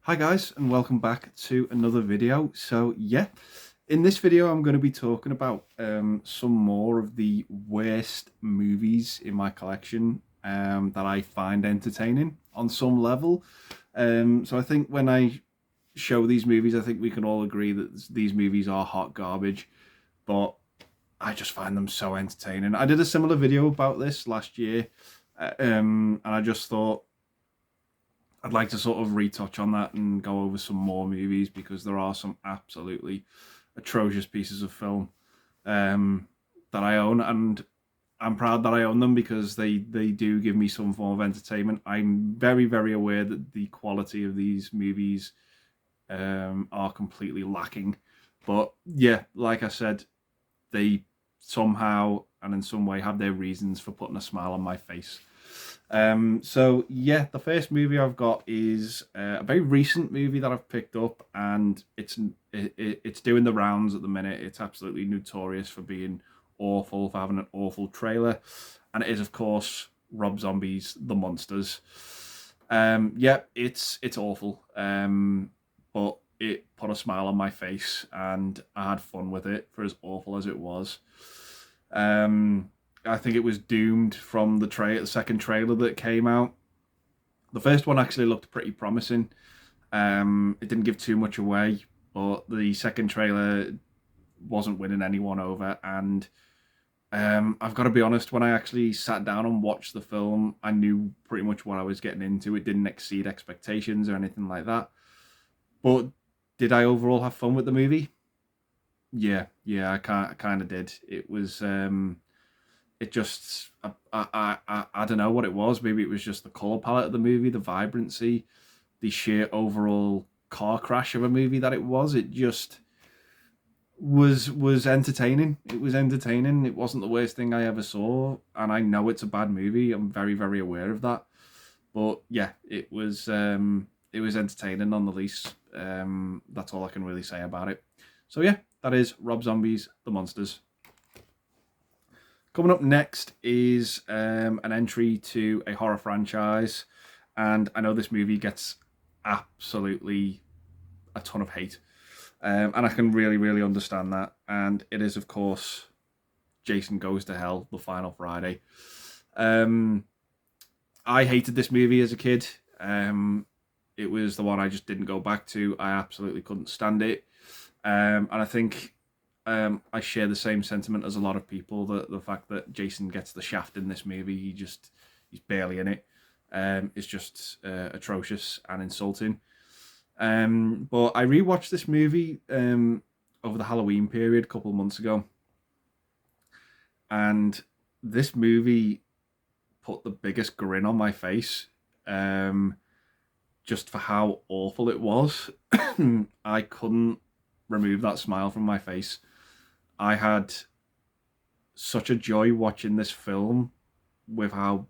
Hi guys, and welcome back to another video. In this video I'm going to be talking about some more of the worst movies in my collection that I find entertaining on some level. So I think when I show these movies, I think we can all agree that these movies are hot garbage, but I just find them so entertaining. I did a similar video about this last year, and I just thought I'd like to sort of retouch on that and go over some more movies because there are some absolutely atrocious pieces of film that I own, and I'm proud that I own them because they do give me some form of entertainment. I'm very aware that the quality of these movies are completely lacking, but yeah, like I said, they somehow and in some way have their reasons for putting a smile on my face. The first movie I've got is a very recent movie that I've picked up, and it's doing the rounds at the minute. It's absolutely notorious for being awful, for having an awful trailer, and it is of course Rob Zombie's The Monsters. It's awful, but it put a smile on my face, and I had fun with it for as awful as it was. I think it was doomed from the second trailer that came out. The first one actually looked pretty promising. It didn't give too much away, but the second trailer wasn't winning anyone over. And I've got to be honest, when I actually sat down and watched the film, I knew pretty much what I was getting into. It didn't exceed expectations or anything like that. But did I overall have fun with the movie? Yeah, I kind of did. It was. It just I don't know what it was. Maybe it was just the color palette of the movie, the vibrancy, the sheer overall car crash of a movie that it was. It just was entertaining. It was entertaining. It wasn't the worst thing I ever saw, and I know it's a bad movie. I'm very aware of that. But yeah, it was entertaining on the least. That's all I can really say about it. So yeah, that is Rob Zombie's The Monsters. Coming up next is an entry to a horror franchise, and I know this movie gets absolutely a ton of hate, and I can really understand that. And it is, of course, Jason Goes to Hell, The Final Friday. I hated this movie as a kid. It was the one I just didn't go back to. I absolutely couldn't stand it, and I think I share the same sentiment as a lot of people. That the fact that Jason gets the shaft in this movie, he's barely in it. It's just atrocious and insulting. But I rewatched this movie over the Halloween period a couple of months ago, and this movie put the biggest grin on my face, just for how awful it was. I couldn't remove that smile from my face. I had such a joy watching this film with how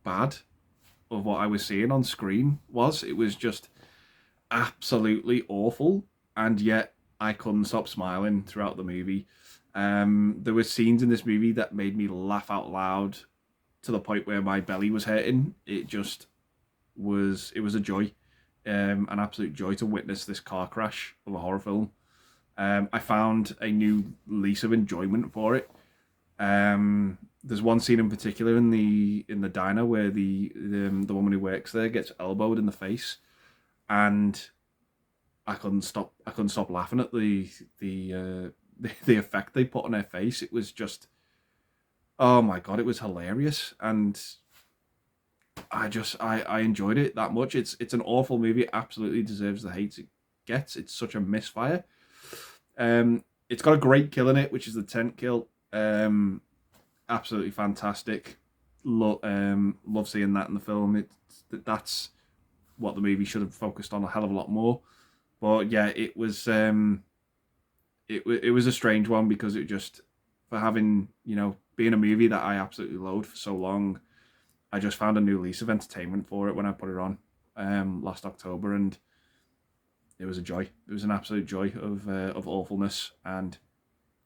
bad of what I was seeing on screen was. It was just absolutely awful, and yet I couldn't stop smiling throughout the movie. There were scenes in this movie that made me laugh out loud to the point where my belly was hurting. It was a joy, an absolute joy to witness this car crash of a horror film. I found a new lease of enjoyment for it. There's one scene in particular in the diner where the woman who works there gets elbowed in the face, and I couldn't stop laughing at the the effect they put on her face. It was just, oh my god, it was hilarious, and I enjoyed it that much. It's an awful movie. It absolutely deserves the hate it gets. It's such a misfire. It's got a great kill in it, which is the tent kill. Absolutely fantastic. Love seeing that in the film. That's what the movie should have focused on a hell of a lot more. But yeah, it was a strange one because it just, for having, being a movie that I absolutely loathed for so long, I just found a new lease of entertainment for it when I put it on last October, and it was a joy. It was an absolute joy of awfulness, and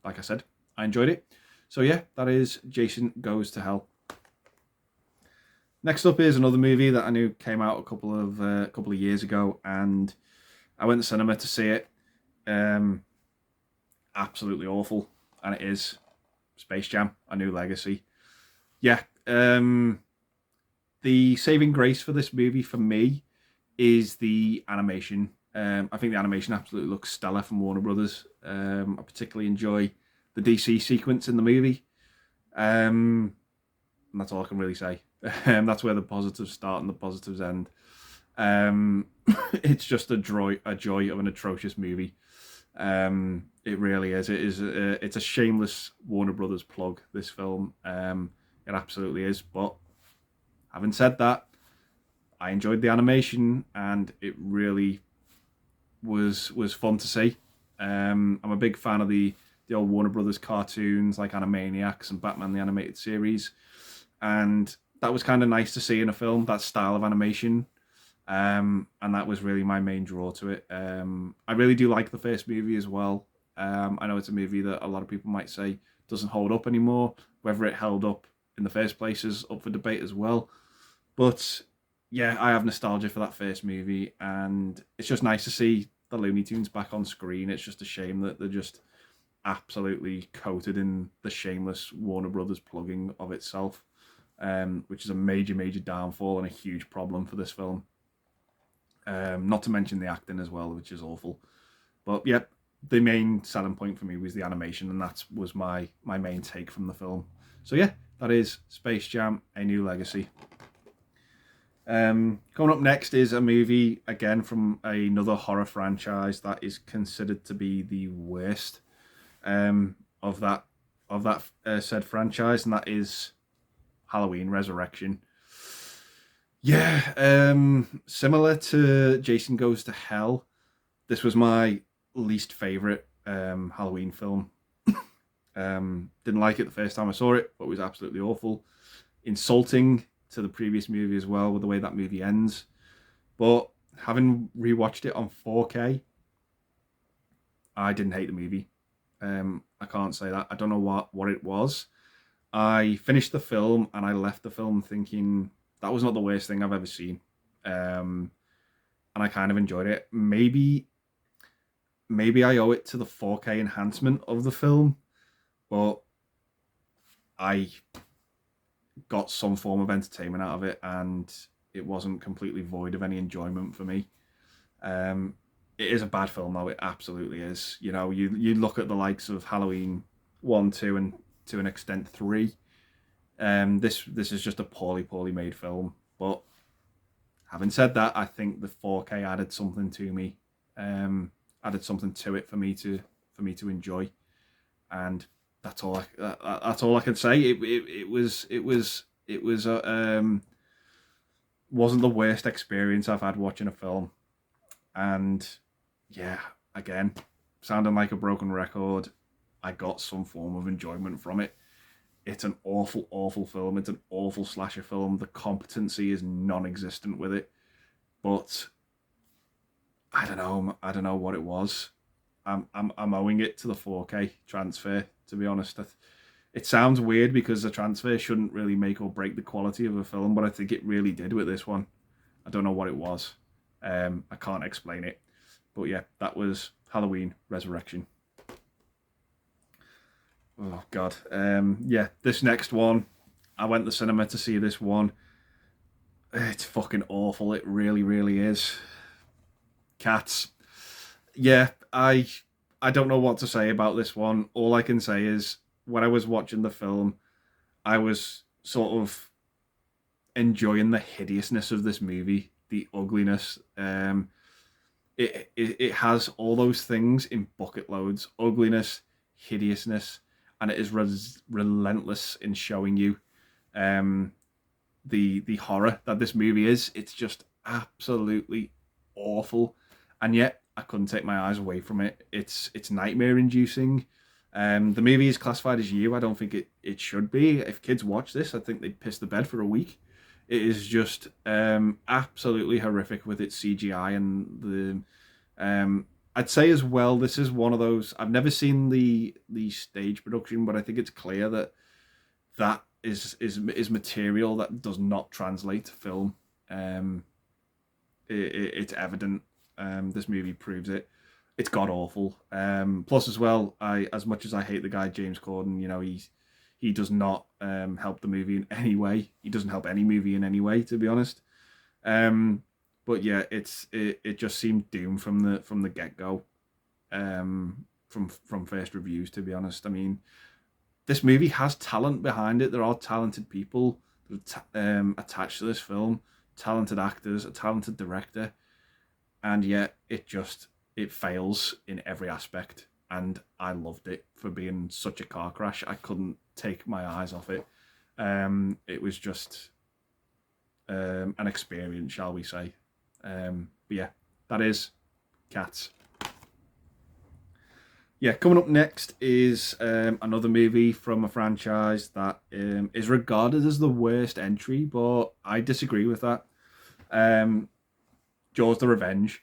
like I said, I enjoyed it. So yeah, that is Jason Goes to Hell. Next up is another movie that I knew came out a couple of years ago, and I went to cinema to see it. Um, Absolutely awful, and it is Space Jam: A New Legacy. Yeah, the saving grace for this movie for me is the animation. I think the animation absolutely looks stellar from Warner Brothers. I particularly enjoy the DC sequence in the movie. And that's all I can really say. That's where the positives start and the positives end. Um, it's just a joy of an atrocious movie. It really is. It is. It's a shameless Warner Brothers plug. This film. It absolutely is. But having said that, I enjoyed the animation, and it really was fun to see. I'm a big fan of the old Warner Brothers cartoons like Animaniacs and Batman the Animated Series, and that was kind of nice to see in a film, that style of animation. And that was really my main draw to it. I really do like the first movie as well. I know it's a movie that a lot of people might say doesn't hold up anymore. Whether it held up in the first place is up for debate as well. But yeah, I have nostalgia for that first movie, and it's just nice to see the Looney Tunes back on screen. It's just a shame that they're just absolutely coated in the shameless Warner Brothers plugging of itself, which is a major, major downfall and a huge problem for this film. Not to mention the acting as well, which is awful. But yep, the main selling point for me was the animation, and that was my main take from the film. So yeah, that is Space Jam: A New Legacy. Coming up next is a movie again from another horror franchise that is considered to be the worst of that said franchise, and that is Halloween Resurrection. Yeah, similar to Jason Goes to Hell, this was my least favorite Halloween film. Didn't like it the first time I saw it, but it was absolutely awful. Insulting to the previous movie as well, with the way that movie ends. But having rewatched it on 4K, I didn't hate the movie. I can't say that. I don't know what it was. I finished the film and I left the film thinking that was not the worst thing I've ever seen. And I kind of enjoyed it. Maybe I owe it to the 4K enhancement of the film, but I got some form of entertainment out of it, and it wasn't completely void of any enjoyment for me. It is a bad film, though. It absolutely is. You know, you look at the likes of Halloween 1, 2, and to an extent 3. This is just a poorly made film. But having said that, I think the 4K added something to me, added something to it for me to enjoy, and that's all I can say. It wasn't the worst experience I've had watching a film, and yeah, again, sounding like a broken record, I got some form of enjoyment from it. It's an awful film. It's an awful slasher film. The competency is non-existent with it, but I don't know. I don't know what it was. I'm owing it to the 4K transfer. To be honest, it sounds weird because the transfer shouldn't really make or break the quality of a film, but I think it really did with this one. I don't know what it was. I can't explain it. But yeah, that was Halloween Resurrection. Oh God. Yeah, this next one, I went to the cinema to see this one. It's fucking awful. It really, really is. Cats. Yeah, I don't know what to say about this one. All I can say is when I was watching the film, I was sort of enjoying the hideousness of this movie, the ugliness. It has all those things in bucket loads: ugliness, hideousness, and it is relentless in showing you um, the horror that this movie is. It's just absolutely awful, and yet I couldn't take my eyes away from it. It's nightmare inducing. The movie is classified as I don't think it should be. If kids watch this, I think they'd piss the bed for a week. It is just absolutely horrific with its CGI and the. I'd say as well, this is one of those. I've never seen the stage production, but I think it's clear that is material that does not translate to film. It's evident. This movie proves it. It's god awful. Plus, as well, as much as I hate the guy James Corden, he does not help the movie in any way. He doesn't help any movie in any way, to be honest. But yeah, it just seemed doomed from the get go. From first reviews, to be honest. I mean, this movie has talent behind it. There are talented people attached to this film, talented actors, a talented director, and yet it fails in every aspect. And I loved it for being such a car crash. I couldn't take my eyes off it. It was just an experience, shall we say. But yeah, that is Cats. Yeah, coming up next is another movie from a franchise that is regarded as the worst entry, but I disagree with that. Jaws: The Revenge.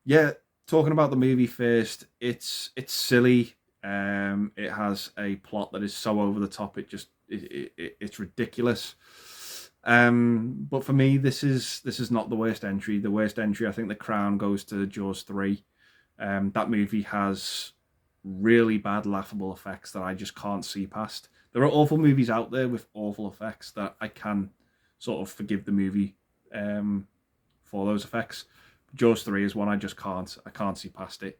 Yeah, talking about the movie first, it's silly. It has a plot that is so over the top. It's ridiculous. But for me, this is not the worst entry. The worst entry, I think, the crown goes to Jaws 3. That movie has really bad, laughable effects that I just can't see past. There are awful movies out there with awful effects that I can sort of forgive the movie for those effects. Jaws 3 is one I can't see past it.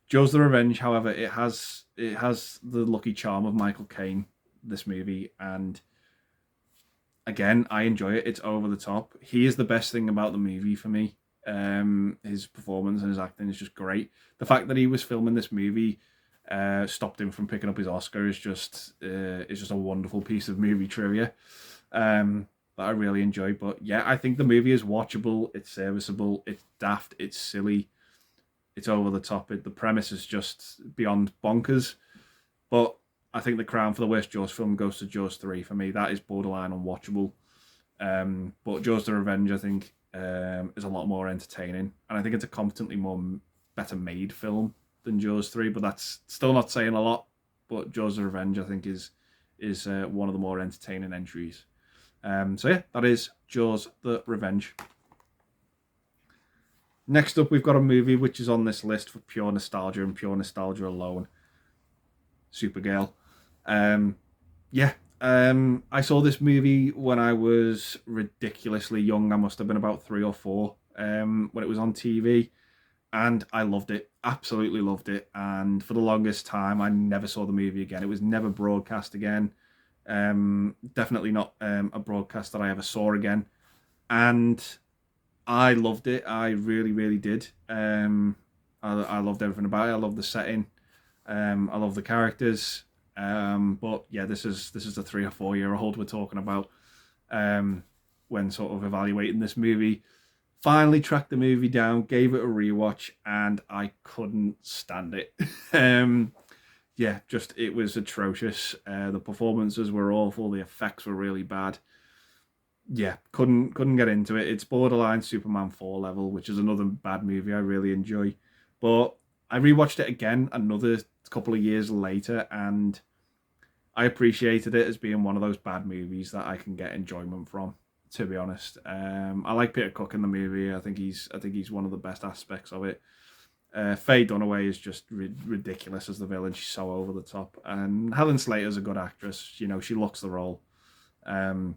Jaws: The Revenge, however, it has the lucky charm of Michael Caine, this movie, and again, I enjoy it. It's over the top. He is the best thing about the movie for me. His performance and his acting is just great. The fact that he was filming this movie stopped him from picking up his Oscar is just a wonderful piece of movie trivia that I really enjoy. But yeah, I think the movie is watchable. It's serviceable. It's daft. It's silly. It's over the top. The premise is just beyond bonkers. But I think the crown for the worst Jaws film goes to Jaws 3 for me. That is borderline unwatchable. But Jaws: The Revenge, I think, is a lot more entertaining, and I think it's a competently better made film than Jaws 3, but that's still not saying a lot. But Jaws: The Revenge, I think, is one of the more entertaining entries. So yeah, that is Jaws: The Revenge. Next up, we've got a movie which is on this list for pure nostalgia and pure nostalgia alone. Supergirl. I saw this movie when I was ridiculously young. I must have been about 3 or 4 when it was on TV, and I loved it. Absolutely loved it. And for the longest time, I never saw the movie again. It was never broadcast again. Definitely not a broadcast that I ever saw again. And I loved it. I really, really did. I loved everything about it. I loved the setting. I love the characters. But yeah, this is a 3 or 4 year old we're talking about when sort of evaluating this movie. Finally tracked the movie down, gave it a rewatch, and I couldn't stand it. It was atrocious. The performances were awful. The effects were really bad. Yeah, couldn't get into it. It's borderline Superman 4 level, which is another bad movie I really enjoy. But I rewatched it again another couple of years later, and I appreciated it as being one of those bad movies that I can get enjoyment from, to be honest. I like Peter Cook in the movie. I think he's one of the best aspects of it. Faye Dunaway is just ridiculous as the villain. She's so over the top. And Helen Slater's a good actress. She looks the role. But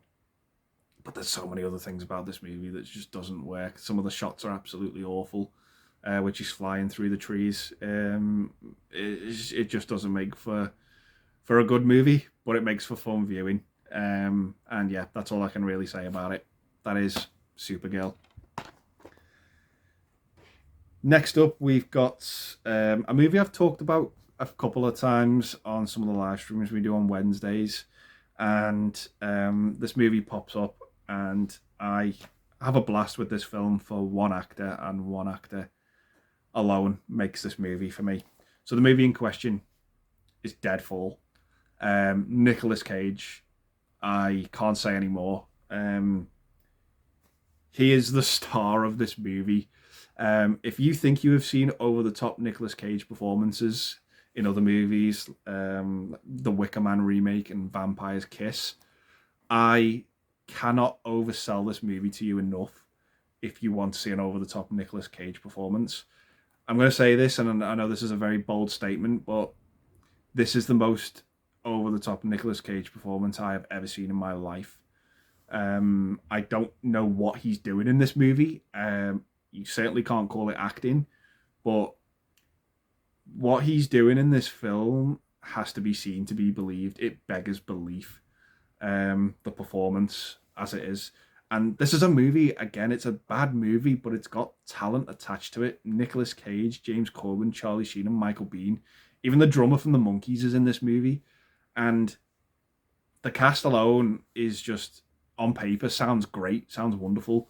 there's so many other things about this movie that just doesn't work. Some of the shots are absolutely awful, which is flying through the trees. It just doesn't make for a good movie, but it makes for fun viewing. And yeah, that's all I can really say about it. That is Supergirl. Next up, we've got a movie I've talked about a couple of times on some of the live streams we do on Wednesdays. And this movie pops up, and I have a blast with this film for one actor, and one actor alone makes this movie for me. So the movie in question is Deadfall. Nicolas Cage. I can't say any more. He is the star of this movie. If you think you have seen over-the-top Nicolas Cage performances in other movies, the Wicker Man remake and Vampire's Kiss. I cannot oversell this movie to you enough if you want to see an over-the-top Nicolas Cage performance. I'm going to say this, and I know this is a very bold statement, but this is the most over-the-top Nicolas Cage performance I have ever seen in my life. I don't know what he's doing in this movie. You certainly can't call it acting, but what he's doing in this film has to be seen to be believed. It beggars belief. The performance as it is. And this is a movie, again, it's a bad movie, but it's got talent attached to it. Nicolas Cage, James Corbin, Charlie Sheen, and Michael Biehn. Even the drummer from the Monkees is in this movie. And the cast alone is just, on paper, sounds great, sounds wonderful.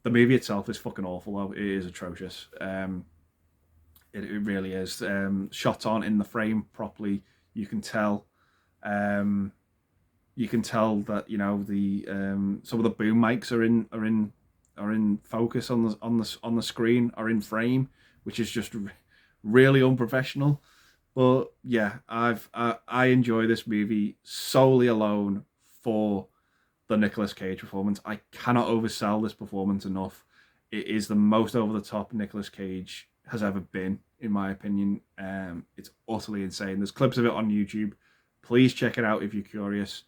The movie itself is fucking awful, though. It is atrocious. It really is. Shots aren't in the frame properly. You can tell. You can tell that the some of the boom mics are in focus on the screen, are in frame, which is just really unprofessional. But yeah, I enjoy this movie solely alone for the Nicolas Cage performance. I cannot oversell this performance enough. It is the most over the top Nicolas Cage has ever been, in my opinion. It's utterly insane. There's clips of it on YouTube. Please check it out if you're curious.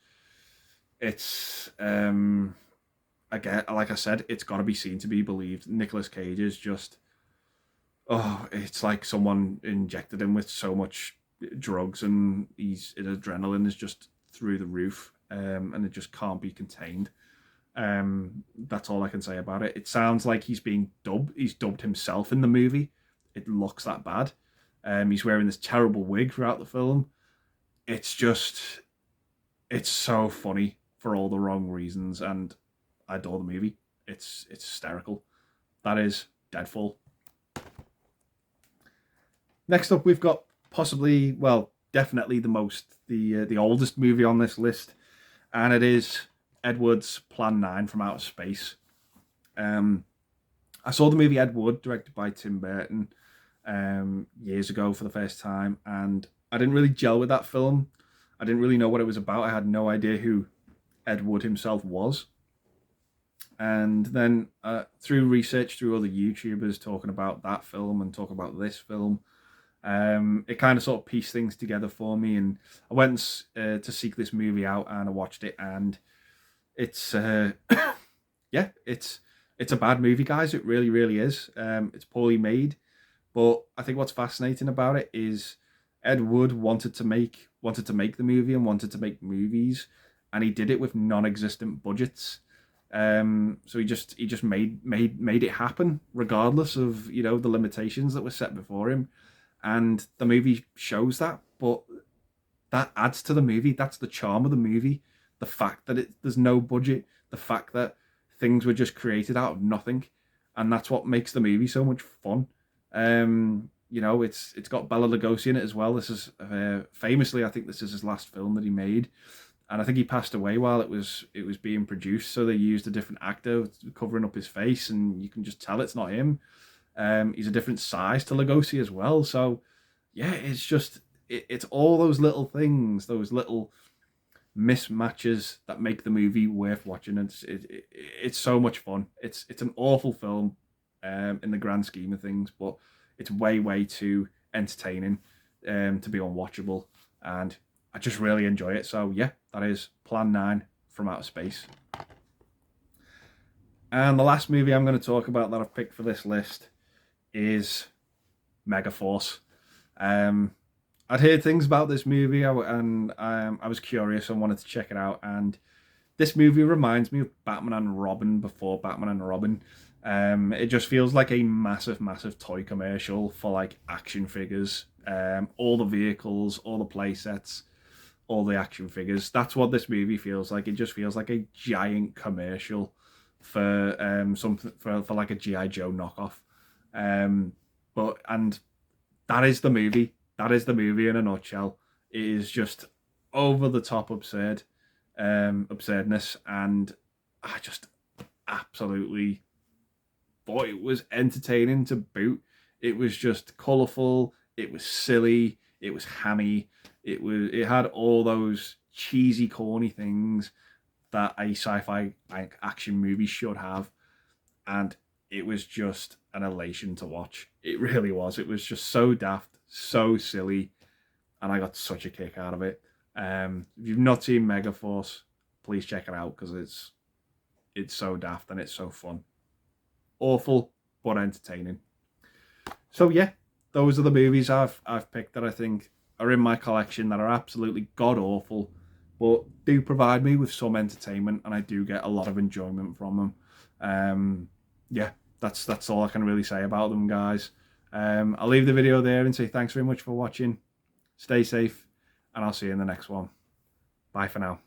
It's again, like I said, it's got to be seen to be believed. Nicolas Cage is just, it's like someone injected him with so much drugs, and his adrenaline is just through the roof, and it just can't be contained. That's all I can say about it. It sounds like he's being dubbed. He's dubbed himself in the movie. It looks that bad. He's wearing this terrible wig throughout the film. It's so funny for all the wrong reasons, and I adore the movie. It's hysterical. That is Deadfall. Next up, we've got possibly, well, definitely the oldest movie on this list, and it is Ed Wood's Plan 9 from Outer Space. I saw the movie Ed Wood, directed by Tim Burton, years ago for the first time, and I didn't really gel with that film. I didn't really know what it was about. I had no idea who Ed Wood himself was. And then through research, through other YouTubers talking about that film and talking about this film, it kind of sort of pieced things together for me. And I went to seek this movie out, and I watched it, and it's yeah, it's a bad movie, guys. It really, really is. It's poorly made, but I think what's fascinating about it is Ed Wood wanted to make the movie and wanted to make movies, and he did it with non-existent budgets. So he just made it happen regardless of the limitations that were set before him, and the movie shows that. But that adds to the movie. That's the charm of the movie. The fact that there's no budget, the fact that things were just created out of nothing, and that's what makes the movie so much fun. It's got Bela Lugosi in it as well. This is famously, I think this is his last film that he made, and I think he passed away while it was being produced. So they used a different actor covering up his face, and you can just tell it's not him. He's a different size to Lugosi as well. So yeah, it's all those little things, those little mismatches that make the movie worth watching. It's so much fun. It's an awful film in the grand scheme of things, but it's way too entertaining to be unwatchable, and I just really enjoy it. So yeah, that is Plan 9 from Outer Space. And the last movie I'm going to talk about that I've picked for this list is Megaforce. I'd heard things about this movie, and I was curious and wanted to check it out. And this movie reminds me of Batman and Robin before Batman and Robin. It just feels like a massive toy commercial for like action figures. All the vehicles, all the play sets, all the action figures. That's what this movie feels like. It just feels like a giant commercial for something for like a G.I. Joe knockoff. And that is the movie. That is the movie in a nutshell. It is just over the top absurdness, and I just absolutely thought it was entertaining to boot. It was just colourful. It was silly. It was hammy. It had all those cheesy, corny things that a sci-fi like action movie should have, and it was just an elation to watch. It really was. It was just so daft, so silly, and I got such a kick out of it. If you've not seen Megaforce, please check it out because it's so daft and it's so fun. Awful, but entertaining. So yeah, those are the movies I've picked that I think are in my collection that are absolutely god awful, but do provide me with some entertainment, and I do get a lot of enjoyment from them. Yeah, that's all I can really say about them, guys. I'll leave the video there and say thanks very much for watching. Stay safe, and I'll see you in the next one. Bye for now.